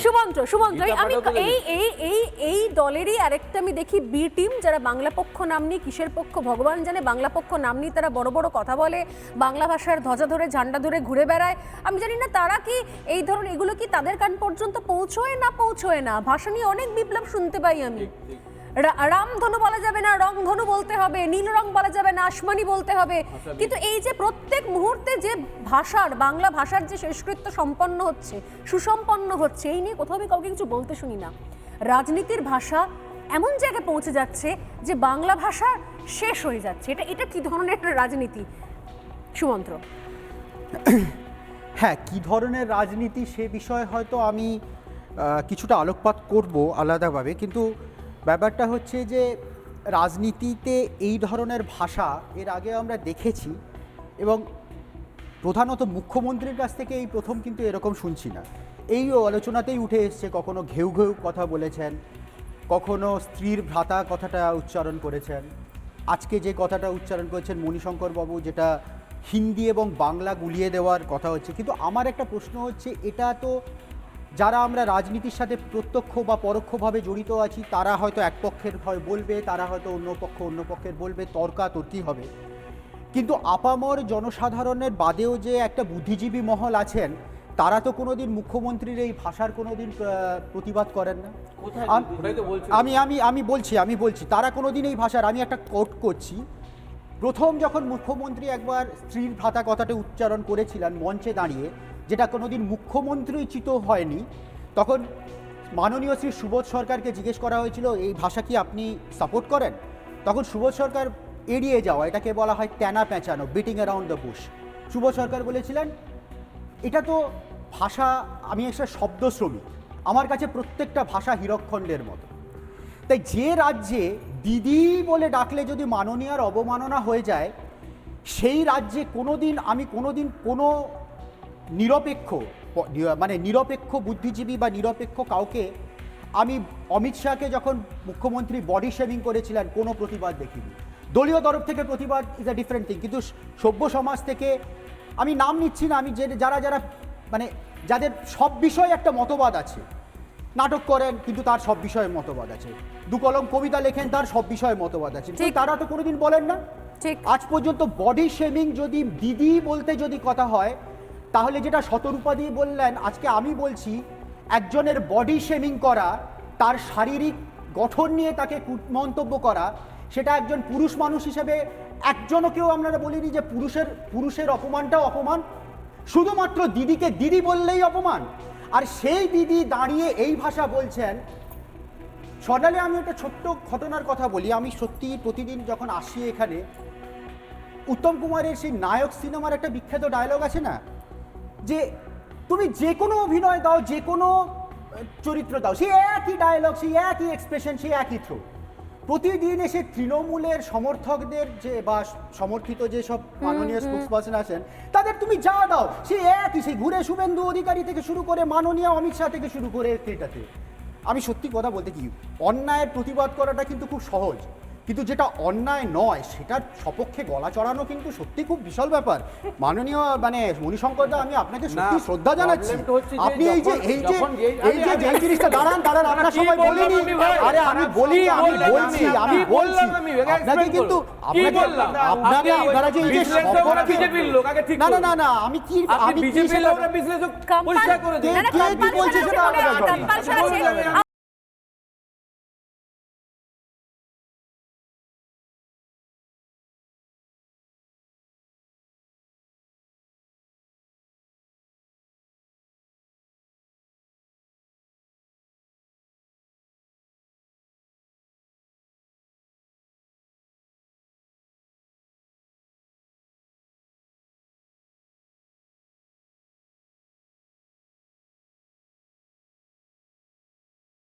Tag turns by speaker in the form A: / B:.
A: সুমন্ত্র আমি এই দলেরই আরেকটা আমি দেখি বি টিম, যারা বাংলা পক্ষ নাম নিয়ে, কিসের পক্ষ ভগবান জানে, বাংলা পক্ষ নাম নিয়ে তারা বড় বড় কথা বলে, বাংলা ভাষার ধ্বজা ধরে ঝান্ডা ধরে ঘুরে বেড়ায়। আমি জানি না তারা কি এই ধরনের, এগুলো কি তাদের কান পর্যন্ত পৌঁছয় না। ভাষা নিয়ে অনেক বিপ্লব শুনতে পাই আমি, রামধনু বলা যাবে না, রংধনু বলতে হবে, নীল রং বলা যাবে না, আসমানি বলতে হবে। কিন্তু এই যে প্রত্যেক মুহূর্তে যে ভাষার, বাংলা ভাষার যে শেষকৃত্য সম্পন্ন হচ্ছে, সুসম্পন্ন হচ্ছে, এই নিয়ে কোথাও আমি কাউকে কিছু বলতে শুনি না। রাজনীতির ভাষা এমন জায়গায় পৌঁছে যাচ্ছে যে বাংলা ভাষা শেষ হয়ে যাচ্ছে। এটা কি ধরনের একটা রাজনীতি সুমন্ত্র?
B: হ্যাঁ, কি ধরনের রাজনীতি সে বিষয়ে হয়তো আমি কিছুটা আলোকপাত করব আলাদাভাবে, কিন্তু ব্যাপারটা হচ্ছে যে রাজনীতিতে এই ধরনের ভাষা এর আগে আমরা দেখেছি, এবং প্রধানত মুখ্যমন্ত্রীর কাছ থেকে এই প্রথম কিন্তু এরকম শুনছি না। এই আলোচনাতেই উঠে এসছে, কখনো ঘেউ ঘেউ কথা বলেছেন, কখনো স্ত্রীর ভ্রাতা কথাটা উচ্চারণ করেছেন, আজকে যে কথাটা উচ্চারণ করেছেন মণিশঙ্কর বাবু, যেটা হিন্দি এবং বাংলা গুলিয়ে দেওয়ার কথা হচ্ছে। কিন্তু আমার একটা প্রশ্ন হচ্ছে, এটা তো যারা আমরা রাজনীতির সাথে প্রত্যক্ষ বা পরোক্ষভাবে জড়িত আছি তারা হয়তো এক পক্ষের হয় বলবে, তারা হয়তো অন্য পক্ষের বলবে, তর্কাতর্কি হবে। কিন্তু আপামর জনসাধারণের বাদেও যে একটা বুদ্ধিজীবী মহল আছেন, তারা তো কোনোদিন মুখ্যমন্ত্রীর এই ভাষার কোনোদিন প্রতিবাদ করেন না। আমি বলছি তারা কোনোদিন এই ভাষার, আমি একটা কোট করছি, প্রথম যখন মুখ্যমন্ত্রী একবার স্ত্রীর ভ্রাতা কথাটা উচ্চারণ করেছিলেন মঞ্চে দাঁড়িয়ে, যেটা কোনোদিন মুখ্যমন্ত্রী চিত হয়নি, তখন মাননীয় শ্রী সুবোধ সরকারকে জিজ্ঞেস করা হয়েছিল এই ভাষা কি আপনি সাপোর্ট করেন? তখন সুবোধ সরকার এড়িয়ে যাওয়া, এটাকে বলা হয় ট্যানা পেঁচানো, beating around the bush. Subodh Sarkar বলেছিলেন এটা তো ভাষা, আমি একটা শব্দ শ্রমিক, আমার কাছে প্রত্যেকটা ভাষা হীরকখণ্ডের মতো। তাই যে রাজ্যে দিদি বলে ডাকলে যদি মাননীয়ার অবমাননা হয়ে যায়, সেই রাজ্যে আমি কোনোদিন কোনো নিরপেক্ষ বুদ্ধিজীবী বা নিরপেক্ষ কাউকে, আমি অমিত শাহকে যখন মুখ্যমন্ত্রী বডি শেভিং করেছিলেন কোনো প্রতিবাদ দেখিনি। দলীয় তরফ থেকে প্রতিবাদ ইজ আ ডিফারেন্ট থিং, কিন্তু সভ্য সমাজ থেকে, আমি নাম নিচ্ছি না, আমি যারা যাদের সব বিষয়ে একটা মতবাদ আছে, নাটক করেন কিন্তু তার সব বিষয়ে মতবাদ আছে, দু কলম কবিতা লেখেন তার সব বিষয়ে মতবাদ আছে, তারা তো কোনোদিন বলেন না। আজ পর্যন্ত বডি শেমিং যদি দিদি বলতে যদি কথা হয়, তাহলে যেটা শতরূপা দিয়ে বললেন, আজকে আমি বলছি একজনের বডি শেমিং করা, তার শারীরিক গঠন নিয়ে তাকে মন্তব্য করা, সেটা একজন পুরুষ মানুষ হিসেবে একজনকেও আমরা বলিনি যে পুরুষের অপমানটাও অপমান, শুধুমাত্র দিদিকে দিদি বললেই অপমান। আর সেই দিদি দাঁড়িয়ে এই ভাষা বলছেন। স্বর্ণালী, আমি একটা ছোট্ট ঘটনার কথা বলি। আমি সত্যি প্রতিদিন যখন আসি এখানে, উত্তম কুমারের সেই নায়ক সিনেমার একটা বিখ্যাত ডায়লগ আছে না, যে তুমি যে কোনো অভিনয় দাও, যে কোনো চরিত্র দাও, সেই একই ডায়লগ, সেই একই এক্সপ্রেশন, সেই একই থ্রো। প্রতিদিন এসে তৃণমূলের সমর্থকদের যে বা সমর্থিত যেসব মাননীয় স্পোক্সপারসন আছেন, তাদের তুমি যা দাও সেই একই, সেই ঘুরে শুভেন্দু অধিকারী থেকে শুরু করে মাননীয় অমিত শাহ থেকে শুরু করে এটাতে। আমি সত্যি কথা বলতে কি, অন্যায়ের প্রতিবাদ করাটা কিন্তু খুব সহজ, কিন্তু যেটা অন্যায় নয় সেটার সপক্ষে গলা চড়ানো কিন্তু সত্যি খুব বিশাল ব্যাপার। মাননীয় মণিশঙ্কর দা, আমি আপনাকে সত্যি শ্রদ্ধা জানাচ্ছি। আপনি এই যে জিনিসটা দাঁড়ান, আপনার সময় বলিনি, আরে আমি বলিনি, আমি বলছি আপনাকে, কিন্তু আপনারা যে এই যে না আমি কি বলছি সেটা